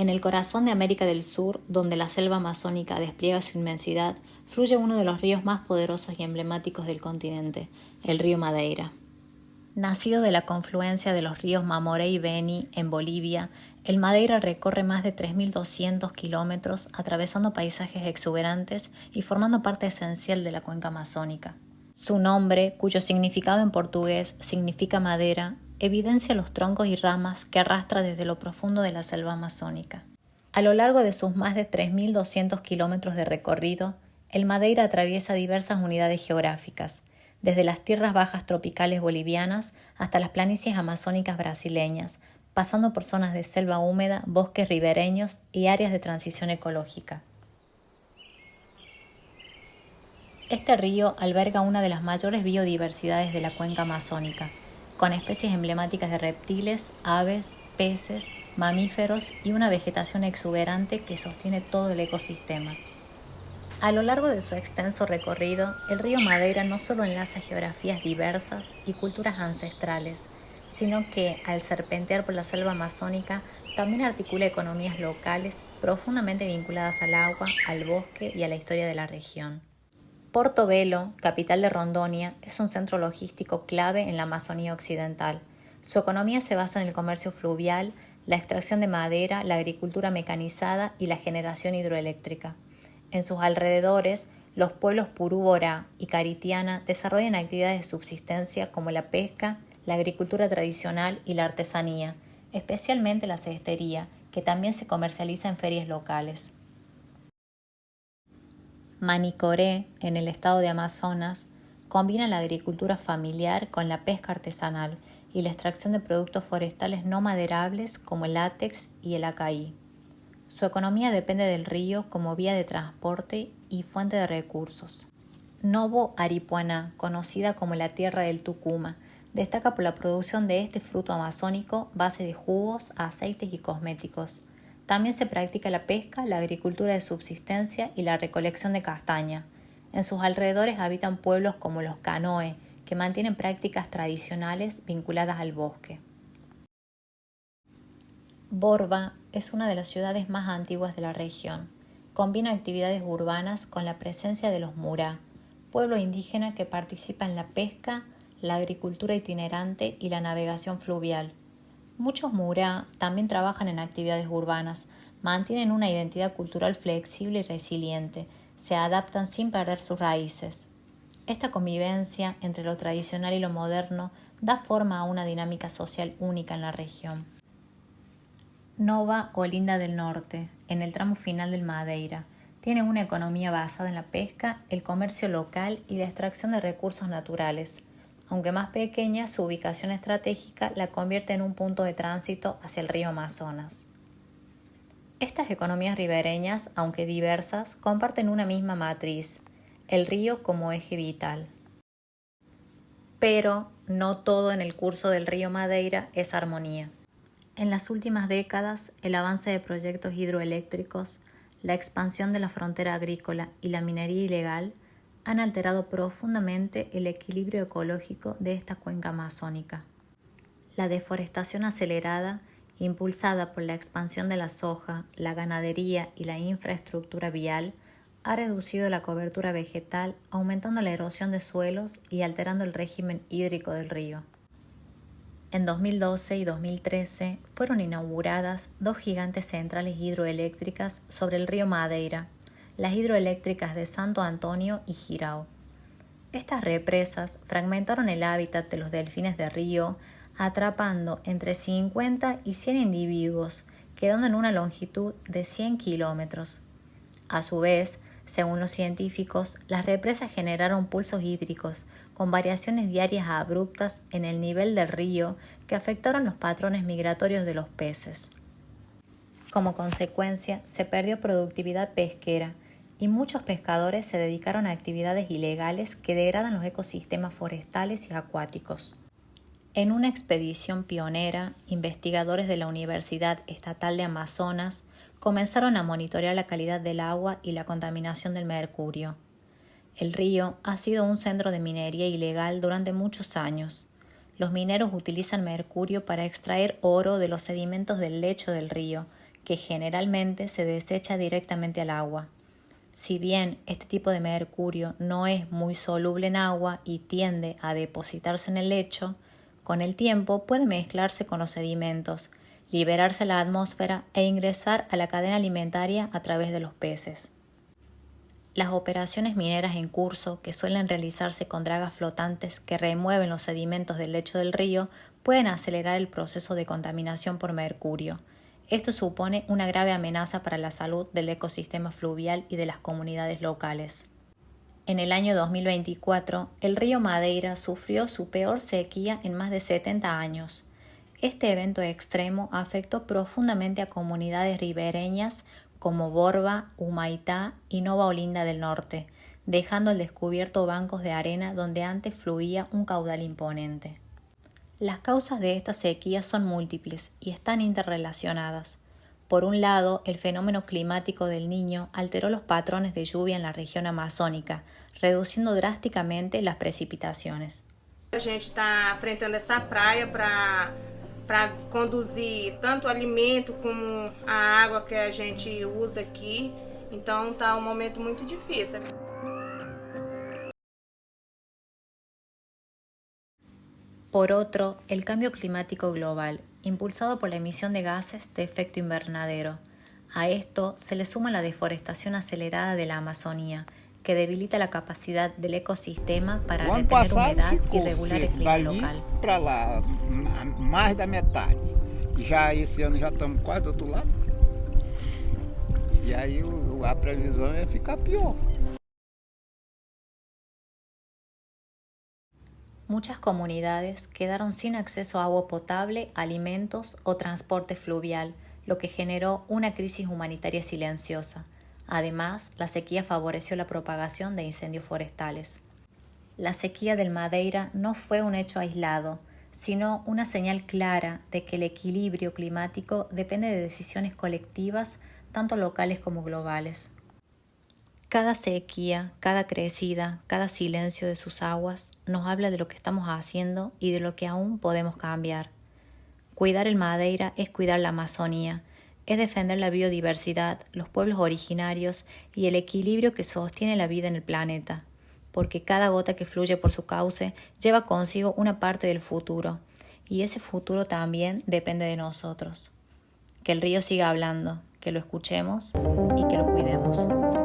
En el corazón de América del Sur, donde la selva amazónica despliega su inmensidad, fluye uno de los ríos más poderosos y emblemáticos del continente, el río Madeira. Nacido de la confluencia de los ríos Mamoré y Beni en Bolivia, el Madeira recorre más de 3.200 kilómetros, atravesando paisajes exuberantes y formando parte esencial de la cuenca amazónica. Su nombre, cuyo significado en portugués significa madera, evidencia los troncos y ramas que arrastra desde lo profundo de la selva amazónica. A lo largo de sus más de 3.200 kilómetros de recorrido, el Madeira atraviesa diversas unidades geográficas, desde las tierras bajas tropicales bolivianas hasta las planicies amazónicas brasileñas, pasando por zonas de selva húmeda, bosques ribereños y áreas de transición ecológica. Este río alberga una de las mayores biodiversidades de la cuenca amazónica, con especies emblemáticas de reptiles, aves, peces, mamíferos y una vegetación exuberante que sostiene todo el ecosistema. A lo largo de su extenso recorrido, el río Madeira no solo enlaza geografías diversas y culturas ancestrales, sino que, al serpentear por la selva amazónica, también articula economías locales profundamente vinculadas al agua, al bosque y a la historia de la región. Portobelo, capital de Rondônia, es un centro logístico clave en la Amazonía occidental. Su economía se basa en el comercio fluvial, la extracción de madera, la agricultura mecanizada y la generación hidroeléctrica. En sus alrededores, los pueblos Purú-Borá y Caritiana desarrollan actividades de subsistencia como la pesca, la agricultura tradicional y la artesanía, especialmente la cestería, que también se comercializa en ferias locales. Manicoré, en el estado de Amazonas, combina la agricultura familiar con la pesca artesanal y la extracción de productos forestales no maderables como el látex y el acaí. Su economía depende del río como vía de transporte y fuente de recursos. Novo Aripuanã, conocida como la tierra del Tucuma, destaca por la producción de este fruto amazónico, base de jugos, aceites y cosméticos. También se practica la pesca, la agricultura de subsistencia y la recolección de castaña. En sus alrededores habitan pueblos como los Canoe, que mantienen prácticas tradicionales vinculadas al bosque. Borba es una de las ciudades más antiguas de la región. Combina actividades urbanas con la presencia de los Murá, pueblo indígena que participa en la pesca, la agricultura itinerante y la navegación fluvial. Muchos Murá también trabajan en actividades urbanas, mantienen una identidad cultural flexible y resiliente, se adaptan sin perder sus raíces. Esta convivencia entre lo tradicional y lo moderno da forma a una dinámica social única en la región. Nova Olinda del Norte, en el tramo final del Madeira, tiene una economía basada en la pesca, el comercio local y la extracción de recursos naturales. Aunque más pequeña, su ubicación estratégica la convierte en un punto de tránsito hacia el río Amazonas. Estas economías ribereñas, aunque diversas, comparten una misma matriz, el río como eje vital. Pero no todo en el curso del río Madeira es armonía. En las últimas décadas, el avance de proyectos hidroeléctricos, la expansión de la frontera agrícola y la minería ilegal han alterado profundamente el equilibrio ecológico de esta cuenca amazónica. La deforestación acelerada, impulsada por la expansión de la soja, la ganadería y la infraestructura vial, ha reducido la cobertura vegetal, aumentando la erosión de suelos y alterando el régimen hídrico del río. En 2012 y 2013 fueron inauguradas dos gigantes centrales hidroeléctricas sobre el río Madeira, las hidroeléctricas de Santo Antonio y Jirau. Estas represas fragmentaron el hábitat de los delfines de río, atrapando entre 50 y 100 individuos, quedando en una longitud de 100 kilómetros. A su vez, según los científicos, las represas generaron pulsos hídricos, con variaciones diarias abruptas en el nivel del río que afectaron los patrones migratorios de los peces. Como consecuencia, se perdió productividad pesquera y muchos pescadores se dedicaron a actividades ilegales que degradan los ecosistemas forestales y acuáticos. En una expedición pionera, investigadores de la Universidad Estatal de Amazonas comenzaron a monitorear la calidad del agua y la contaminación del mercurio. El río ha sido un centro de minería ilegal durante muchos años. Los mineros utilizan mercurio para extraer oro de los sedimentos del lecho del río, que generalmente se desecha directamente al agua. Si bien este tipo de mercurio no es muy soluble en agua y tiende a depositarse en el lecho, con el tiempo puede mezclarse con los sedimentos, liberarse a la atmósfera e ingresar a la cadena alimentaria a través de los peces. Las operaciones mineras en curso, que suelen realizarse con dragas flotantes que remueven los sedimentos del lecho del río, pueden acelerar el proceso de contaminación por mercurio. Esto supone una grave amenaza para la salud del ecosistema fluvial y de las comunidades locales. En el año 2024, el río Madeira sufrió su peor sequía en más de 70 años. Este evento extremo afectó profundamente a comunidades ribereñas como Borba, Humaitá y Nova Olinda del Norte, dejando al descubierto bancos de arena donde antes fluía un caudal imponente. Las causas de esta sequía son múltiples y están interrelacionadas. Por un lado, el fenómeno climático del Niño alteró los patrones de lluvia en la región amazónica, reduciendo drásticamente las precipitaciones. A gente está enfrentando essa praia para conduzir tanto o alimento como a água que a gente usa aqui. Então está um momento muito difícil. Por otro, el cambio climático global, impulsado por la emisión de gases de efecto invernadero. A esto se le suma la deforestación acelerada de la Amazonía, que debilita la capacidad del ecosistema para retener humedad y regular el clima local. Para lá, mais da metade. Já esse ano já estamos quase do outro lado. E aí a previsão é ficar pior. Muchas comunidades quedaron sin acceso a agua potable, alimentos o transporte fluvial, lo que generó una crisis humanitaria silenciosa. Además, la sequía favoreció la propagación de incendios forestales. La sequía del Madeira no fue un hecho aislado, sino una señal clara de que el equilibrio climático depende de decisiones colectivas, tanto locales como globales. Cada sequía, cada crecida, cada silencio de sus aguas nos habla de lo que estamos haciendo y de lo que aún podemos cambiar. Cuidar el Madeira es cuidar la Amazonía, es defender la biodiversidad, los pueblos originarios y el equilibrio que sostiene la vida en el planeta, porque cada gota que fluye por su cauce lleva consigo una parte del futuro, y ese futuro también depende de nosotros. Que el río siga hablando, que lo escuchemos y que lo cuidemos.